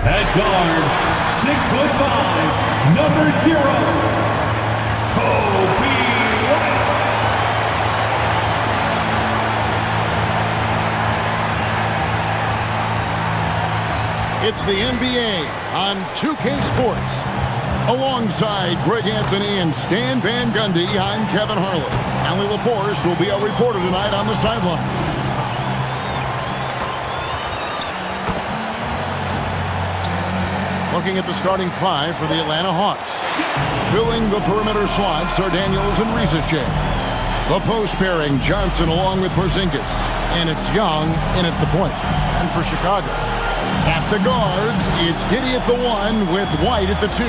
At guard, 6'5", number 0, Kobe White. It's the NBA on 2K Sports. Alongside Greg Anthony and Stan Van Gundy, I'm Kevin Harlan. Allie LaForce will be our reporter tonight on the sideline. Looking at the starting five for the Atlanta Hawks. Filling the perimeter slots are Daniels and Risacher. The post pairing, Johnson along with Porzingis. And it's Young in at the point. And for Chicago, at the guards, it's Giddey at the 1 with White at the 2.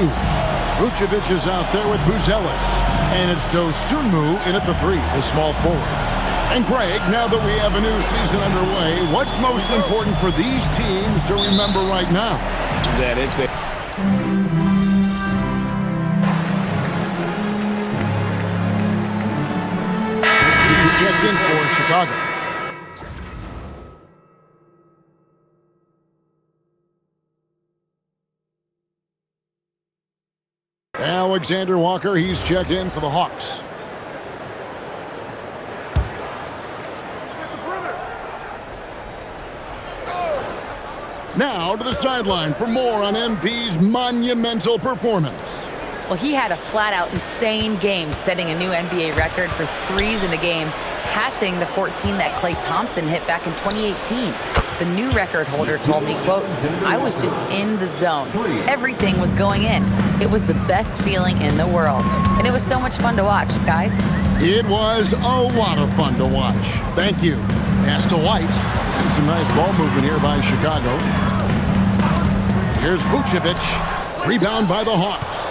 Vucevic is out there with Buzelis. And it's Dosunmu in at the 3, the small forward. And Greg, now that we have a new season underway, what's most important for these teams to remember right now? That it's a... checked in for Chicago. Alexander Walker, he's checked in for the Hawks. Now to the sideline for more on MP's monumental performance. Well, he had a flat-out insane game, setting a new NBA record for threes in a game, passing the 14 that Klay Thompson hit back in 2018. The new record holder told me, quote, "I was just in the zone. Everything was going in. It was the best feeling in the world. And it was so much fun to watch, guys." It was a lot of fun to watch. Thank you. Pass to White. And some nice ball movement here by Chicago. Here's Vucevic. Rebound by the Hawks.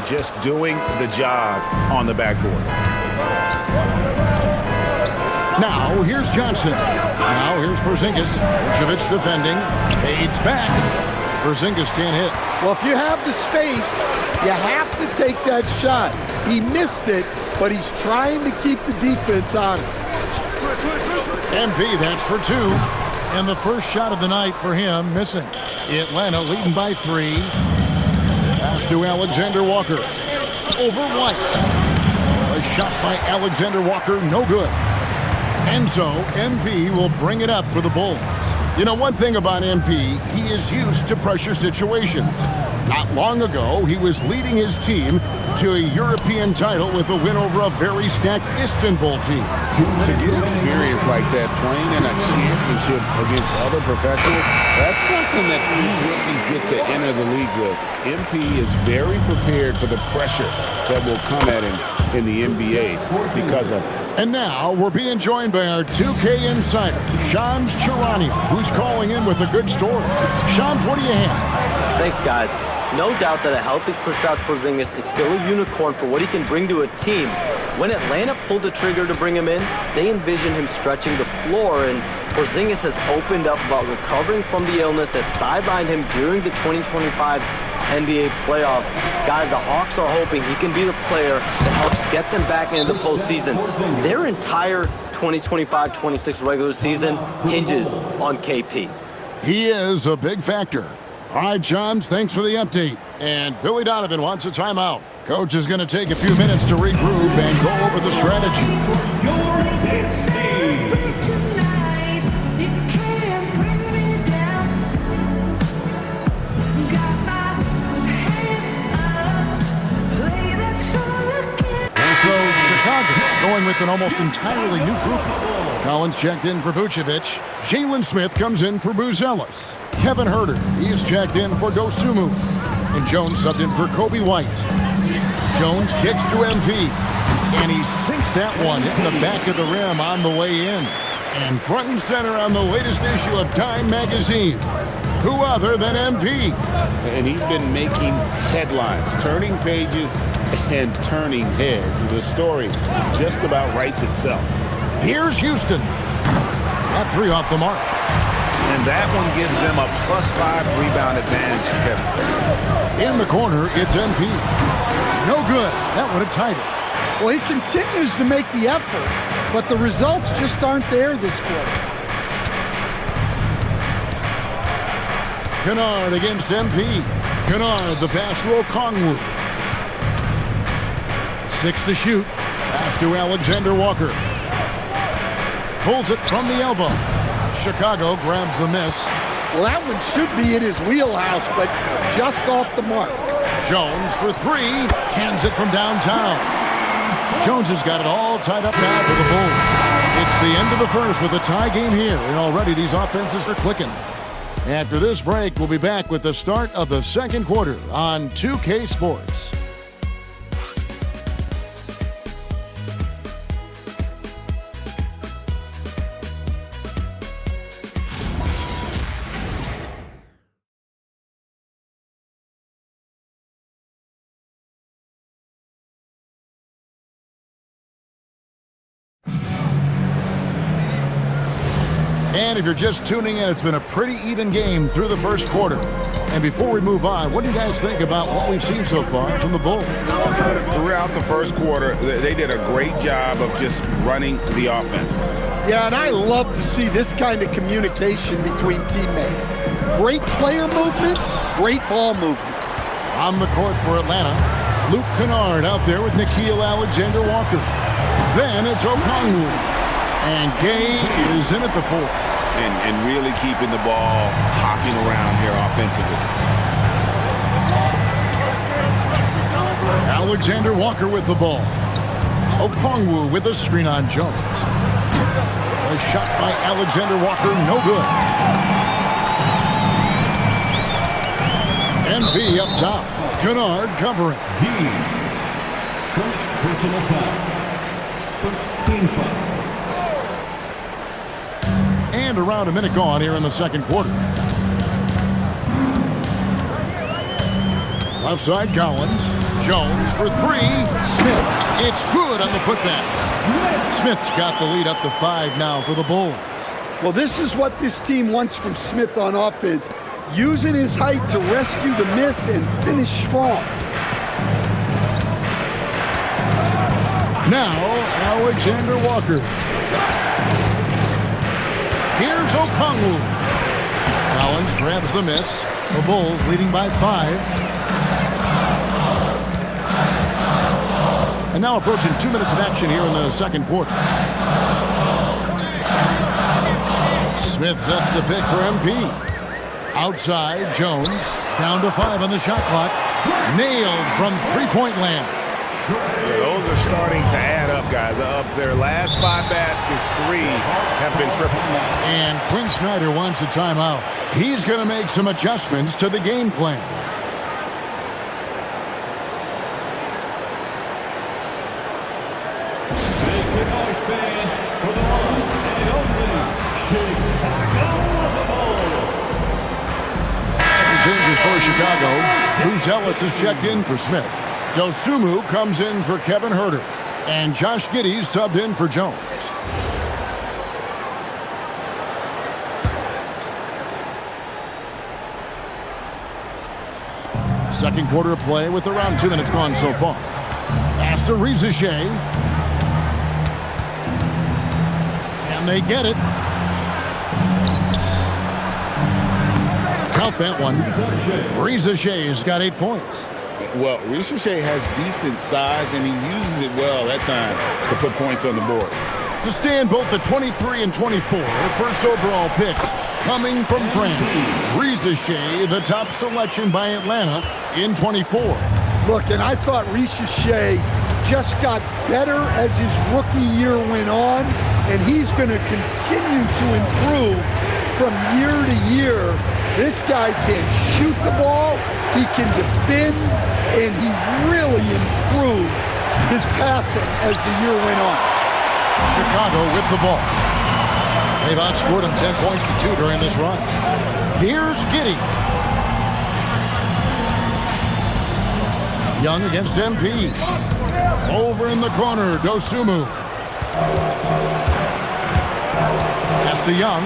Just doing the job on the backboard. Now, here's Johnson. Now, here's Porzingis. Vucevic defending. Fades back. Porzingis can't hit. Well, if you have the space, you have to take that shot. He missed it, but he's trying to keep the defense honest. MP, that's for 2. And the first shot of the night for him, missing. Atlanta leading by 3. Pass to Alexander Walker. Over White. A shot by Alexander Walker, no good. And so, MP will bring it up for the Bulls. You know, one thing about MP, he is used to pressure situations. Not long ago, he was leading his team to a European title with a win over a very stacked Istanbul team. To get experience like that, playing in a championship against other professionals, that's something that few rookies get to enter the league with. MP is very prepared for the pressure that will come at him in the NBA because of it. And now we're being joined by our 2K insider, Shams Charania, who's calling in with a good story. Shams, what do you have? Thanks, guys. No doubt that a healthy Kristaps Porzingis is still a unicorn for what he can bring to a team. When Atlanta pulled the trigger to bring him in, they envisioned him stretching the floor, and Porzingis has opened up about recovering from the illness that sidelined him during the 2025 NBA playoffs. Guys, the Hawks are hoping he can be the player that helps get them back into the postseason. Their entire 2025-26 regular season hinges on KP. He is a big factor. All right, Shams, thanks for the update. And Billy Donovan wants a timeout. Coach is going to take a few minutes to regroup and go over the strategy. Your Dixie. So Chicago going with an almost entirely new group. Collins checked in for Vucevic. Jalen Smith comes in for Buzelis. Kevin Huerter, he's checked in for Dosunmu. And Jones subbed in for Kobe White. Jones kicks to MP. And he sinks that one in the back of the rim on the way in. And front and center on the latest issue of Time Magazine. Who other than MP? And he's been making headlines, turning pages and turning heads. The story just about writes itself. Here's Houston. That 3 off the mark. And that one gives them a +5 rebound advantage, Kevin. In the corner, it's MP. No good. That would have tied it. Well, he continues to make the effort, but the results just aren't there this quarter. Kennard against MP. Kennard, the pass to Okongwu. 6 to shoot. Pass to Alexander Walker. Pulls it from the elbow. Chicago grabs the miss. Well, that one should be in his wheelhouse, but just off the mark. Jones for 3. Cans it from downtown. Jones has got it all tied up now for the Bulls. It's the end of the first with a tie game here, and already these offenses are clicking. After this break, we'll be back with the start of the second quarter on 2K Sports. And if you're just tuning in, it's been a pretty even game through the first quarter. And before we move on, what do you guys think about what we've seen so far from the Bulls? Throughout the first quarter, they did a great job of just running the offense. Yeah, and I love to see this kind of communication between teammates. Great player movement, great ball movement. On the court for Atlanta, Luke Kennard out there with Nickeil Alexander-Walker. Then it's Okongwu. And Gay is in at the 4. And really keeping the ball hopping around here offensively. Alexander Walker with the ball. Okongwu with a screen on Jones. A shot by Alexander Walker, no good. MP up top. Kennard covering. First personal foul. First team foul. And around a minute gone here in the second quarter. Left side Collins. Jones for 3. Smith. It's good on the putback. Smith's got the lead up to 5 now for the Bulls. Well, this is what this team wants from Smith on offense. Using his height to rescue the miss and finish strong. Now, Alexander Walker. Here's Okongwu. Collins grabs the miss. The Bulls leading by 5. And now approaching 2 minutes of action here in the second quarter. Smith sets the pick for MP. Outside, Jones. Down to 5 on the shot clock. Nailed from three-point land. Those are starting to add up, guys. Of their last 5 baskets, 3 have been triple. And Quinn Snyder wants a timeout. He's going to make some adjustments to the game plan. Make some noise, fans, for the one and only Chicago Bulls. Changes for Chicago. Bruce Ellis has checked in for Smith. Dosunmu comes in for Kevin Huerter. And Josh Giddey subbed in for Jones. Second quarter of play with around 2 minutes gone so far. Pass to Rizachet. Can they get it? Count that one. Rizachet's got 8 points. Well, Rizachet has decent size, and he uses it well that time to put points on the board. To stand both the 23 and 24 first overall picks coming from France. Rizachet, the top selection by Atlanta in 24. Look, and I thought Rizachet just got better as his rookie year went on, and he's going to continue to improve from year to year. This guy can shoot the ball, he can defend, and he really improved his passing as the year went on. Chicago with the ball. They've outscored him 10 points to 2 during this run. Here's Giddey. Young against MP. Over in the corner, Dosunmu. Pass to Young.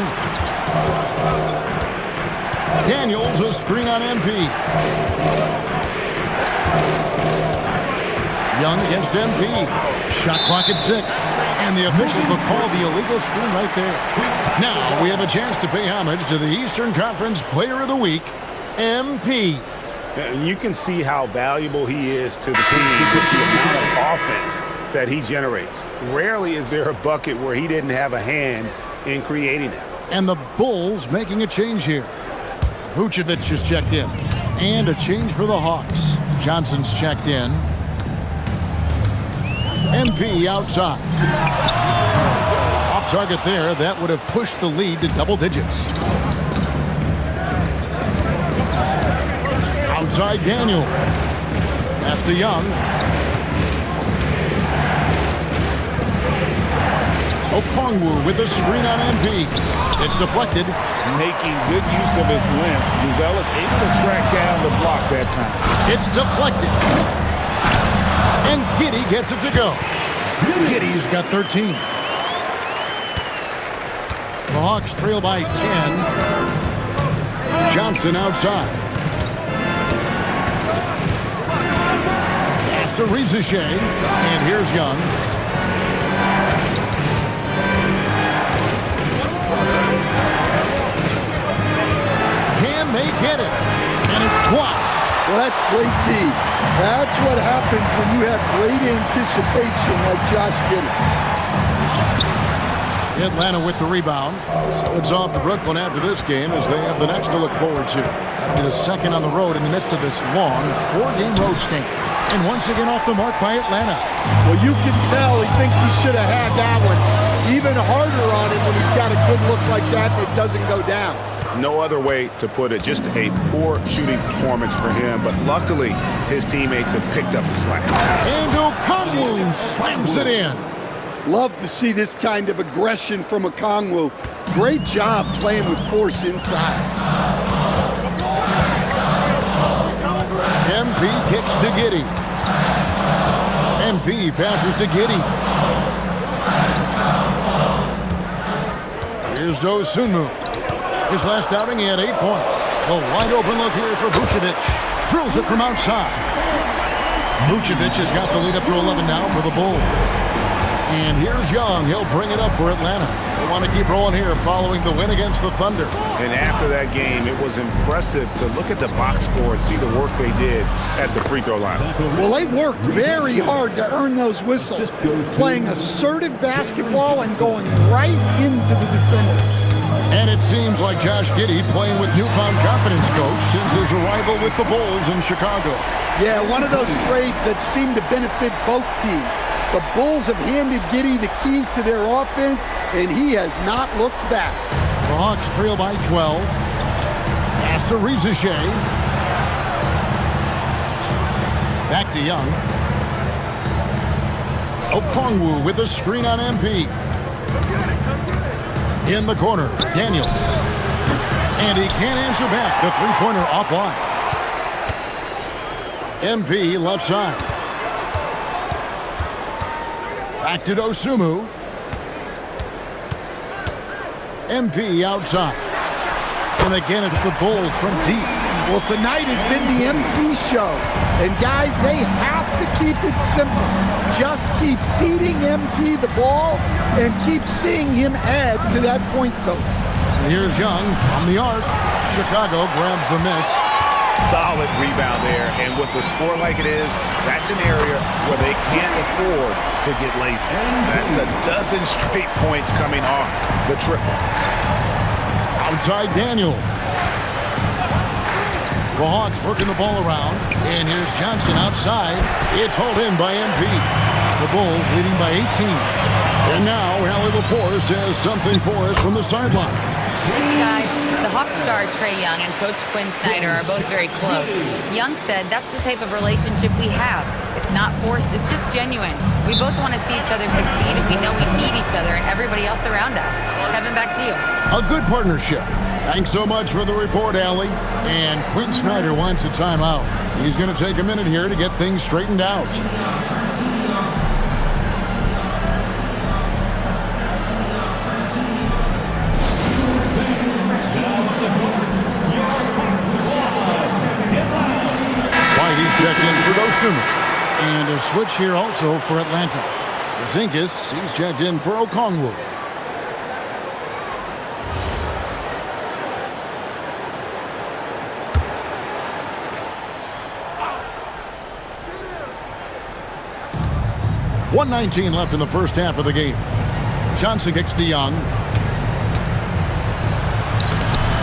Daniels, a screen on MP. Young against MP. Shot clock at 6. And the officials will call the illegal screen right there. Now we have a chance to pay homage to the Eastern Conference Player of the Week, MP. And you can see how valuable he is to the team with the amount of offense that he generates. Rarely is there a bucket where he didn't have a hand in creating it. And the Bulls making a change here. Vucevic is checked in. And a change for the Hawks. Johnson's checked in. MP outside. Off target there. That would have pushed the lead to double digits. Outside Daniel. Pass to Young. Okongwu with a screen on MP. It's deflected. Making good use of his length, Uzelis able to track down the block that time. It's deflected. And Giddey gets it to go. Giddey's got 13. The Hawks trail by 10. Johnson outside. Pass to Risache. And here's Young. Can they get it? And it's blocked. Well, that's great D. That's what happens when you have great anticipation like Josh Giddey. Atlanta with the rebound. So it's off to Brooklyn after this game as they have the next to look forward to. That'll be the second on the road in the midst of this long 4-game road stint. And once again off the mark by Atlanta. Well, you can tell he thinks he should have had that one even harder on him when he's got a good look like that and it doesn't go down. No other way to put it. Just a poor shooting performance for him. But luckily, his teammates have picked up the slack. And Okongwu slams it in. Love to see this kind of aggression from Okongwu. Great job playing with force inside. MP kicks to Giddey. MP passes to Giddey. Here's Dosunmu. His last outing, he had 8 points. A wide open look here for Vucevic. Drills it from outside. Vucevic has got the lead up to 11 now for the Bulls. And here's Young. He'll bring it up for Atlanta. They want to keep rolling here following the win against the Thunder. And after that game, it was impressive to look at the box score and see the work they did at the free throw line. Well, they worked very hard to earn those whistles, playing assertive basketball and going right into the defenders. And it seems like Josh Giddey playing with newfound confidence, Coach, since his arrival with the Bulls in Chicago. Yeah, one of those trades that seemed to benefit both teams. The Bulls have handed Giddey the keys to their offense, and he has not looked back. The Hawks trail by 12. Pass to Risache. Back to Young. Okongwu with a screen on MP. In the corner, Daniels. And he can't answer back. The three-pointer offline. MP left side. Back to Dosunmu. MP outside. And again, it's the Bulls from deep. Well, tonight has been the MP show. And guys, they have to keep it simple. Just keep feeding MP the ball and keep seeing him add to that point total. And here's Young from the arc. Chicago grabs the miss. Solid rebound there, and with the score like it is, that's an area where they can't afford to get lazy. That's a dozen straight points coming off the triple. Outside Daniel. The Hawks working the ball around, and here's Johnson outside. It's hauled in by MP. The Bulls leading by 18. And now Allie LaForce has something for us from the sideline. Hey guys, the Hawks star Trae Young and Coach Quinn Snyder are both very close. Young said that's the type of relationship we have. It's not forced, it's just genuine. We both want to see each other succeed, and we know we need each other and everybody else around us. Kevin, back to you. A good partnership. Thanks so much for the report, Allie. And Quinn Snyder wants a timeout. He's going to take a minute here to get things straightened out. Whitey's checked in for Dosunmu. And a switch here also for Atlanta. Porzingis, he's checked in for Okongwu. 1:19 left in the first half of the game. Johnson kicks to Young.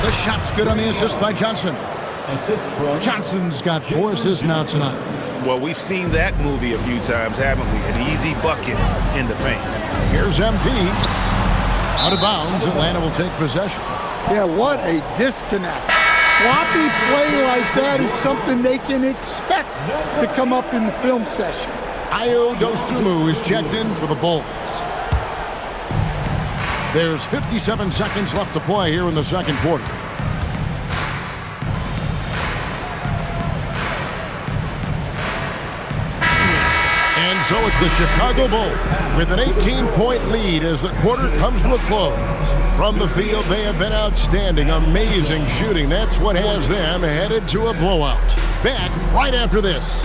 The shot's good on the assist by Johnson. Assist from Johnson's got 4 assists now tonight. Well, we've seen that movie a few times, haven't we? An easy bucket in the paint. Here's MP. Out of bounds, Atlanta will take possession. Yeah, what a disconnect. Sloppy play like that is something they can expect to come up in the film session. Ayo Dosunmu is checked in for the Bulls. There's 57 seconds left to play here in the second quarter. And so it's the Chicago Bulls with an 18-point lead as the quarter comes to a close. From the field, they have been outstanding, amazing shooting. That's what has them headed to a blowout. Back right after this.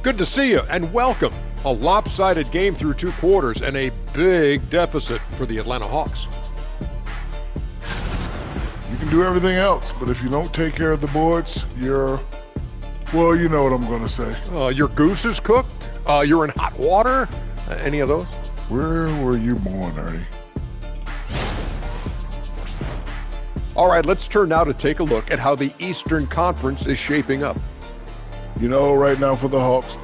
Good to see you and welcome. A lopsided game through 2 quarters and a big deficit for the Atlanta Hawks. You can do everything else, but if you don't take care of the boards, well, you know what I'm going to say. Your goose is cooked? You're in hot water? Any of those? Where were you born, Ernie? All right, let's turn now to take a look at how the Eastern Conference is shaping up. You know, right now for the Hawks,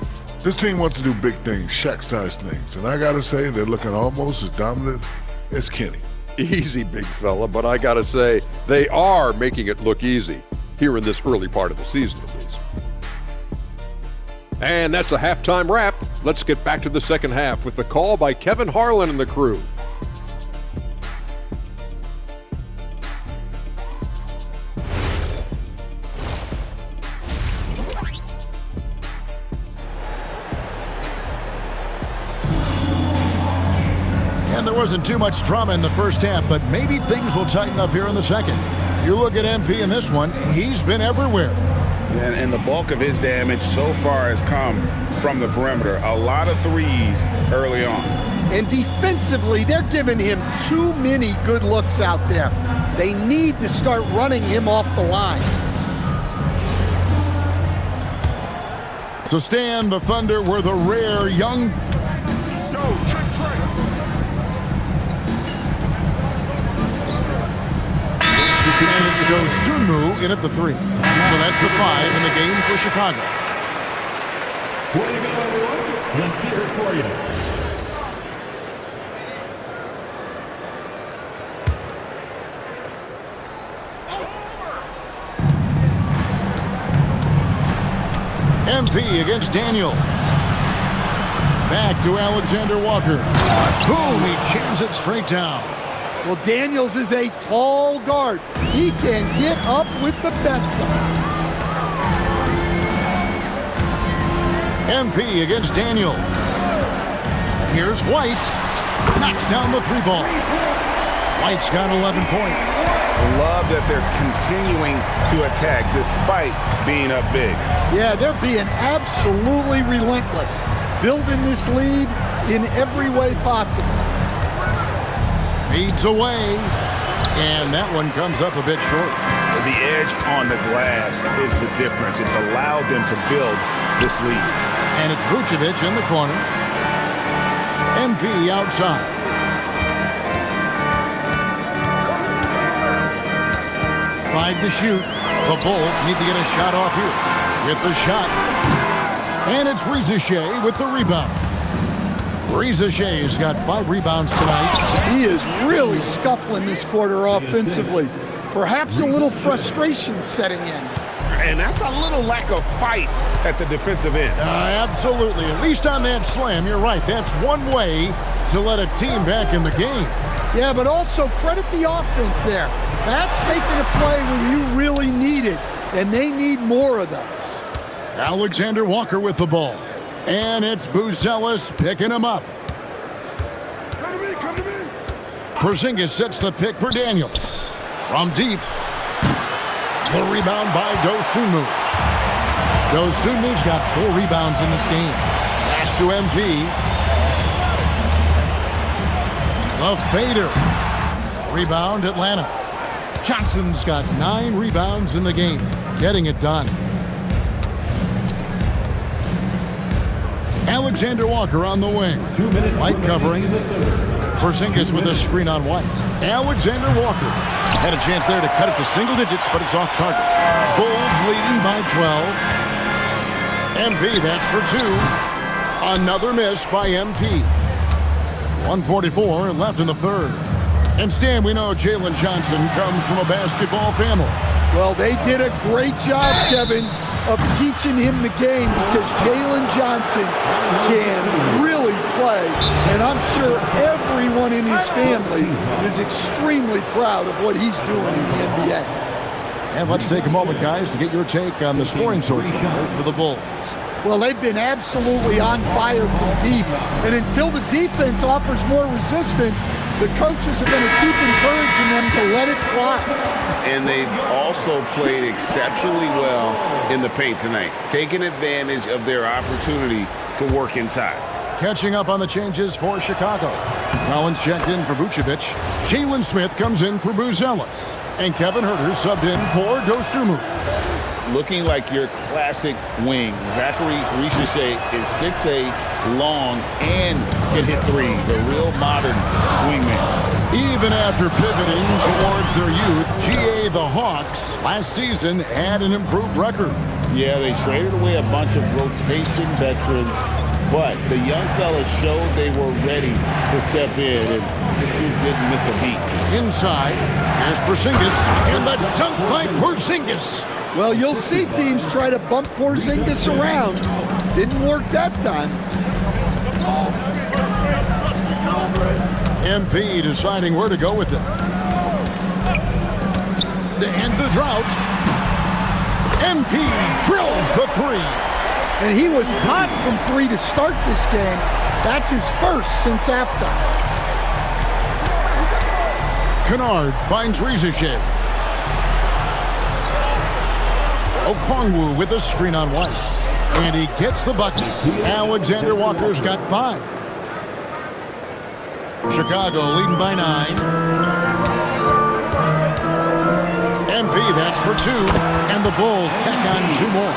this team wants to do big things, Shaq-sized things. And I got to say, they're looking almost as dominant as Kenny. Easy, big fella, but I gotta say, they are making it look easy, here in this early part of the season at least. And that's a halftime wrap. Let's get back to the second half with the call by Kevin Harlan and the crew. And there wasn't too much drama in the first half, but maybe things will tighten up here in the second. You look at MP in this one, he's been everywhere. And the bulk of his damage so far has come from the perimeter. A lot of threes early on. And defensively, they're giving him too many good looks out there. They need to start running him off the line. So Stan, the Thunder were the rare young... And it's Dosunmu in at the 3. So that's the 5 in the game for Chicago. What do you got, everyone? Let's hear it for you. MP against Daniels. Back to Alexander Walker. Boom, he jams it straight down. Well, Daniels is a tall guard. He can get up with the best of them. MP against Daniels. Here's White. Knocks down the 3 ball. White's got 11 points. Love that they're continuing to attack despite being up big. Yeah, they're being absolutely relentless, building this lead in every way possible. Feeds away, and that one comes up a bit short. The edge on the glass is the difference. It's allowed them to build this lead. And it's Vucevic in the corner. MP outside. Five to shoot. The Bulls need to get a shot off here. With the shot. And it's Reza Shea with the rebound. Reza Shea's got 5 rebounds tonight. He is really scuffling this quarter offensively. Perhaps a little frustration setting in. And that's a little lack of fight at the defensive end. Absolutely. At least on that slam, you're right. That's one way to let a team back in the game. Yeah, but also credit the offense there. That's making a play when you really need it, and they need more of those. Alexander Walker with the ball. And it's Buzelis picking him up. Come to me, come to me. Porzingis sets the pick for Daniels. From deep. The rebound by Dosunmu. Dosunmu's got 4 rebounds in this game. Pass to MP. The fader. Rebound Atlanta. Johnson's got 9 rebounds in the game. Getting it done. Alexander Walker on the wing. White covering. Porzingis with a screen on White. Alexander Walker had a chance there to cut it to single digits, but it's off target. Bulls leading by 12. MP, that's for 2. Another miss by MP. 1:44 left in the third. And Stan, we know Jalen Johnson comes from a basketball family. Well, they did a great job, Kevin, of teaching him the game because Jalen Johnson can really play. And I'm sure everyone in his family is extremely proud of what he's doing in the NBA. And let's take a moment, guys, to get your take on the scoring so far for the Bulls. Well, they've been absolutely on fire from deep. And until the defense offers more resistance, the coaches are going to keep encouraging them to let it fly. And they've also played exceptionally well in the paint tonight, taking advantage of their opportunity to work inside. Catching up on the changes for Chicago. Collins checked in for Vucevic. Jalen Smith comes in for Buzelis. And Kevin Huerter subbed in for Dosunmu. Looking like your classic wing. Zachary Risacher is 6'8", long, and can hit threes. A real modern swingman. Even after pivoting towards their youth, GA the Hawks last season had an improved record. Yeah, they traded away a bunch of rotation veterans, but the young fellas showed they were ready to step in, and this group didn't miss a beat. Inside, here's Porzingis, and the dunk by Porzingis. Well, you'll see teams try to bump Porzingis around. Didn't work that time. MP deciding where to go with it. To end the drought, MP drills the 3. And he was hot from 3 to start this game. That's his first since halftime. Kennard finds Risacher. Okongwu with a screen on White. And he gets the bucket. Alexander Walker's got 5. Chicago leading by 9. MP, that's for 2. And the Bulls tack on 2 more.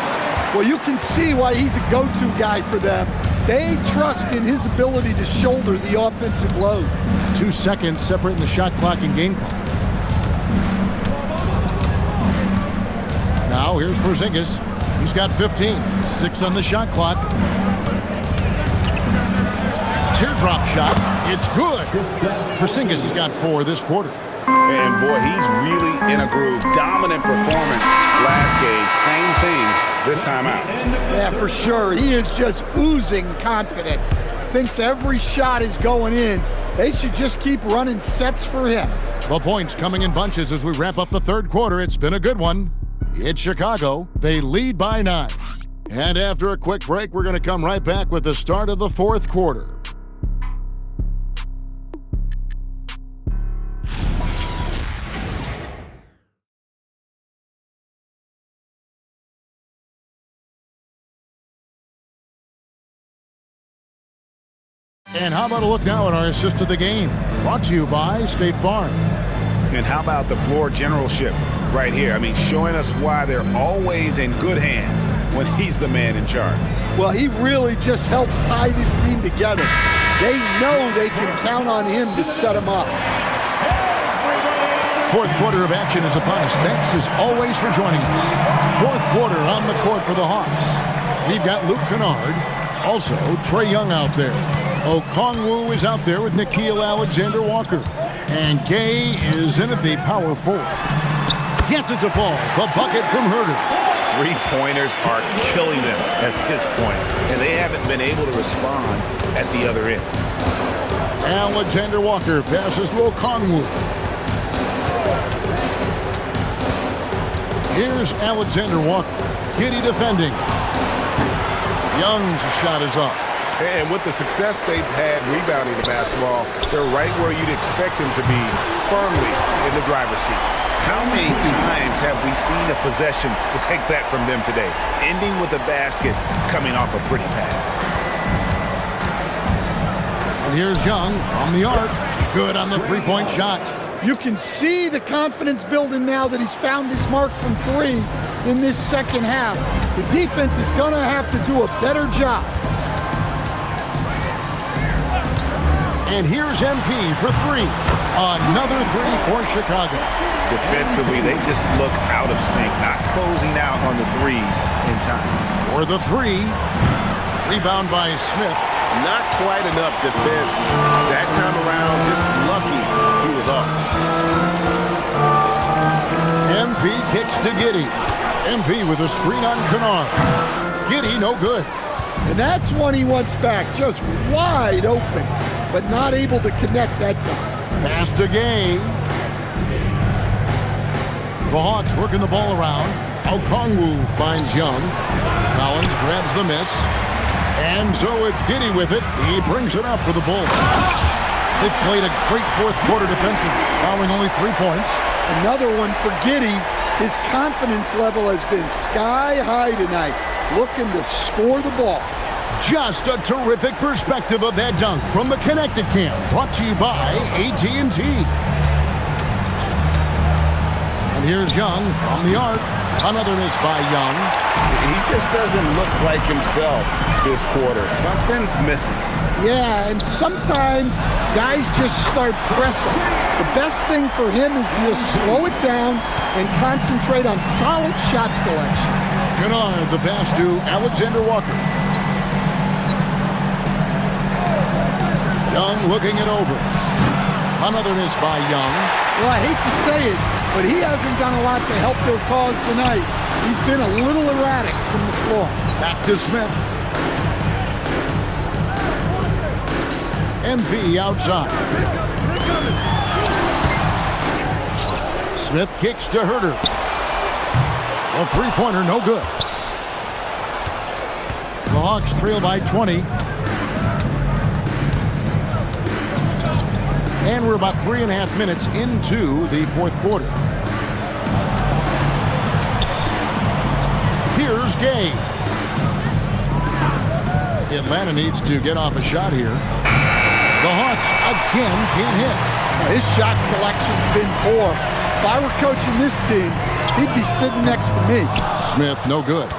Well, you can see why he's a go-to guy for them. They trust in his ability to shoulder the offensive load. 2 seconds separating the shot clock and game clock. Now here's Porzingis. He's got 15. 6 on the shot clock. Teardrop shot. It's good. Porzingis has got 4 this quarter. And boy, he's really in a groove. Dominant performance last game. Same thing this time out. Yeah, for sure. He is just oozing confidence. Thinks every shot is going in. They should just keep running sets for him. The points coming in bunches as we wrap up the third quarter. It's been a good one. It's Chicago. They lead by 9. And after a quick break, we're going to come right back with the start of the fourth quarter. And how about a look now at our assist of the game? Brought to you by State Farm. And how about the floor generalship right here? I mean, showing us why they're always in good hands when he's the man in charge. Well, he really just helps tie this team together. They know they can count on him to set them up. Fourth quarter of action is upon us. Thanks as always for joining us. Fourth quarter on the court for the Hawks. We've got Luke Kennard, also Trae Young out there. Okongwu is out there with Nickeil Alexander-Walker. And Gay is in at the power forward. Gets it to fall. The bucket from Huerter. Three-pointers are killing them at this point, and they haven't been able to respond at the other end. Alexander Walker passes to Okongwu. Here's Alexander Walker. Giddy defending. Young's shot is off. And with the success they've had rebounding the basketball, they're right where you'd expect them to be, firmly in the driver's seat. How many times have we seen a possession like that from them today, ending with a basket coming off a pretty pass? And here's Young from the arc. Good on the three-point shot. You can see the confidence building now that he's found his mark from three in this second half. The defense is going to have to do a better job. And here's MP for three. Another three for Chicago. Defensively, they just look out of sync, not closing out on the threes in time. For the three. Rebound by Smith. Not quite enough defense. That time around, just lucky he was off. MP kicks to Giddey. MP with a screen on Kennard. Giddey no good. And that's one he wants back, just wide open, but not able to connect that time. Pass to Gay. The Hawks working the ball around. Okongwu finds Young. Collins grabs the miss. And so it's Giddey with it. He brings it up for the Bulls. They played a great fourth quarter defensively, allowing only 3 points. Another one for Giddey. His confidence level has been sky high tonight, looking to score the ball. Just a terrific perspective of that dunk from the Connected Cam, brought to you by AT&T. And here's Young from the arc. Another miss by Young. He just doesn't look like himself this quarter. Something's missing. Yeah, and sometimes guys just start pressing. The best thing for him is to just slow it down and concentrate on solid shot selection. Kennard, the pass to Alexander Walker. Young looking it over. Another miss by Young. Well, I hate to say it, but he hasn't done a lot to help their cause tonight. He's been a little erratic from the floor. Back to Smith. MP outside. Smith kicks to Herter. A three-pointer, no good. The Hawks trail by 20. And we're about 3.5 minutes into the fourth quarter. Here's Gay. Atlanta needs to get off a shot here. The Hawks again can't hit. Now, his shot selection's been poor. If I were coaching this team, he'd be sitting next to me. Smith, no good.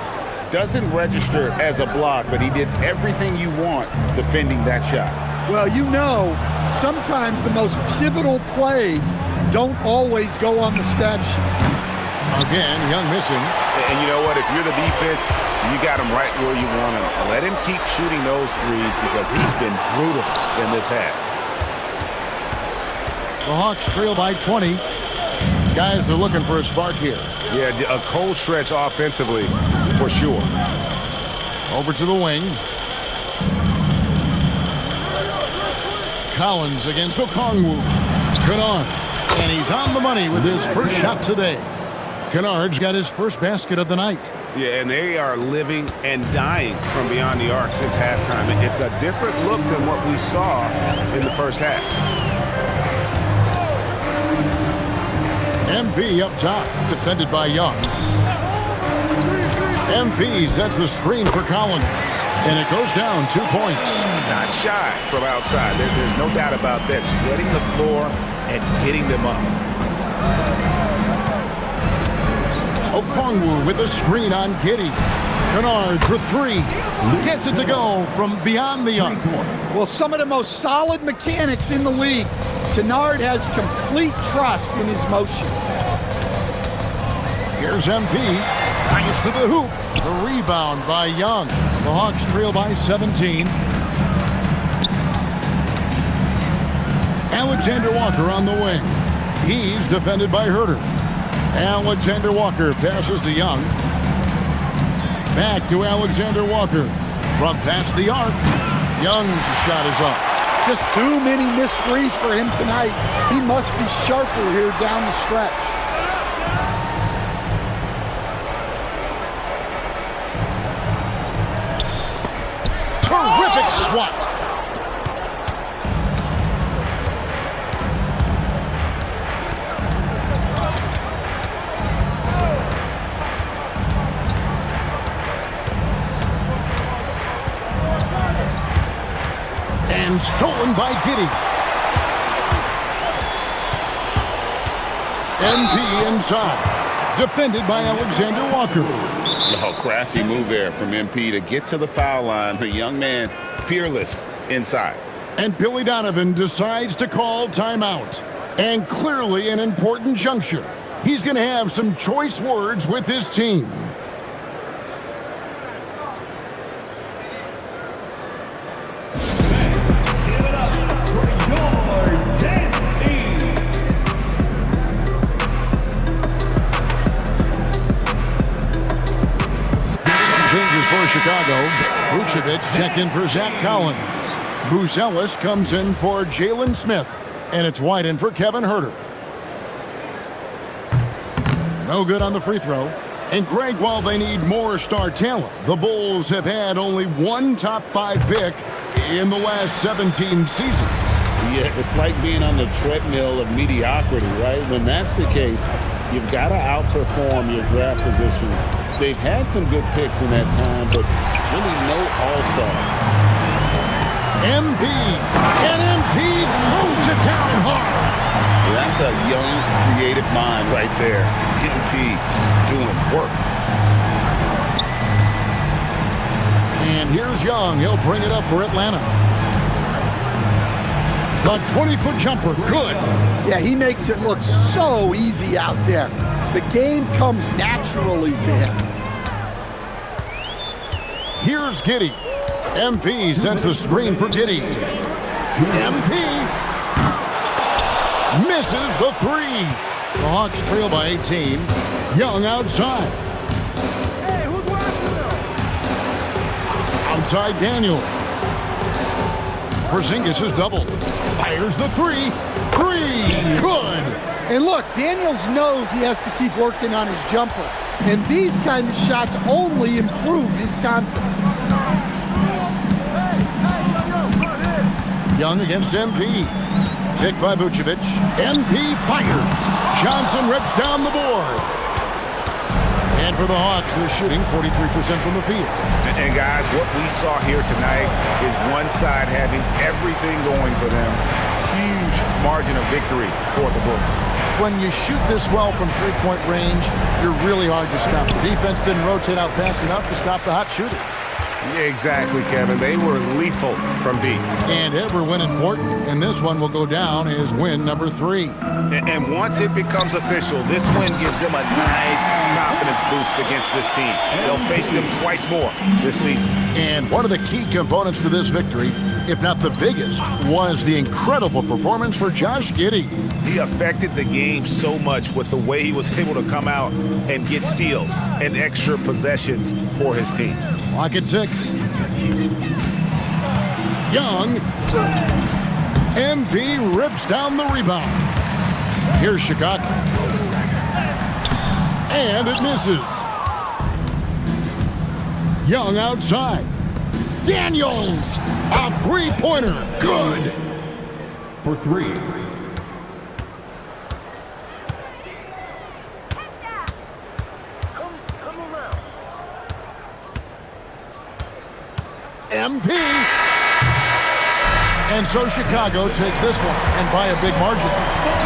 Doesn't register as a block, but he did everything you want defending that shot. Well, you know, sometimes the most pivotal plays don't always go on the stat sheet. Again, Young missing. And you know what? If you're the defense, you got him right where you want him. Let him keep shooting those threes because he's been brutal in this half. The Hawks trail by 20. Guys are looking for a spark here. Yeah, a cold stretch offensively for sure. Over to the wing. Collins against Okongwu. Kennard. And he's on the money with his first shot today. Kennard's got his first basket of the night. Yeah, and they are living and dying from beyond the arc since halftime. It's a different look than what we saw in the first half. MP up top, defended by Young. MP sets the screen for Collins, and it goes down 2 points. Not shy from outside. There's no doubt about that. Spreading the floor and getting them up. Okongwu with a screen on Giddey. Kennard for three. Gets it to go from beyond the arc. Well, some of the most solid mechanics in the league. Kennard has complete trust in his motion. Here's MP. Nice to the hoop. The rebound by Young. The Hawks trail by 17. Alexander Walker on the wing. He's defended by Herter. Alexander Walker passes to Young. Back to Alexander Walker. From past the arc, Young's shot is off. Just too many missed threes for him tonight. He must be sharper here down the stretch. Terrific swat. And stolen by Giddey. MP inside. Defended by Alexander Walker. Oh, crafty move there from MP to get to the foul line. The young man, fearless inside. And Billy Donovan decides to call timeout. And clearly an important juncture. He's going to have some choice words with his team. Give it up for your 10 team. Some changes for Chicago. Vucevic check in for Zach Collins. Buzelis comes in for Jalen Smith. And it's wide in for Kevin Huerter. No good on the free throw. And Greg, while they need more star talent, the Bulls have had only one top 5 pick in the last 17 seasons. Yeah, it's like being on the treadmill of mediocrity, right? When that's the case, you've got to outperform your draft position. They've had some good picks in that time, but really no all-star. MP, and MP throws it down hard. That's a young, creative mind right there. MP doing work. And here's Young. He'll bring it up for Atlanta. The 20-foot jumper, good. Yeah, he makes it look so easy out there. The game comes naturally to him. Here's Giddey. MP sends the screen for Giddey. MP misses the 3. The Hawks trail by 18. Young outside. Hey, who's watching them? Outside Daniel. Porzingis is doubled. Fires the 3. 3. Good. And look, Daniels knows he has to keep working on his jumper. And these kind of shots only improve his confidence. Young against MP. Picked by Vucevic. MP fires. Johnson rips down the board. And for the Hawks, they're shooting 43% from the field. And guys, what we saw here tonight is one side having everything going for them. Huge margin of victory for the Bulls. When you shoot this well from three-point range, you're really hard to stop. The defense didn't rotate out fast enough to stop the hot shooters. Yeah, exactly, Kevin. They were lethal from deep. And every win important, and this one will go down as win number 3. And once it becomes official, this win gives them a nice confidence boost against this team. They'll face them twice more this season. And one of the key components to this victory, if not the biggest, was the incredible performance for Josh Giddey. He affected the game so much with the way he was able to come out and get steals and extra possessions for his team. Clock at 6. Young. MP rips down the rebound. Here's Chicago. And it misses. Young outside. Daniels. A three-pointer. Good. For 3. MP. And so Chicago takes this one, and by a big margin.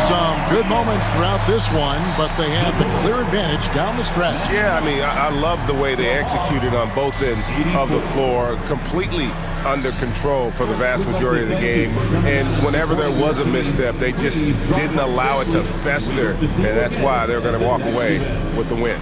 Some good moments throughout this one, but they had the clear advantage down the stretch. Yeah, I mean, I love the way they executed on both ends of the floor, completely under control for the vast majority of the game. And whenever there was a misstep, they just didn't allow it to fester, and that's why they're going to walk away with the win.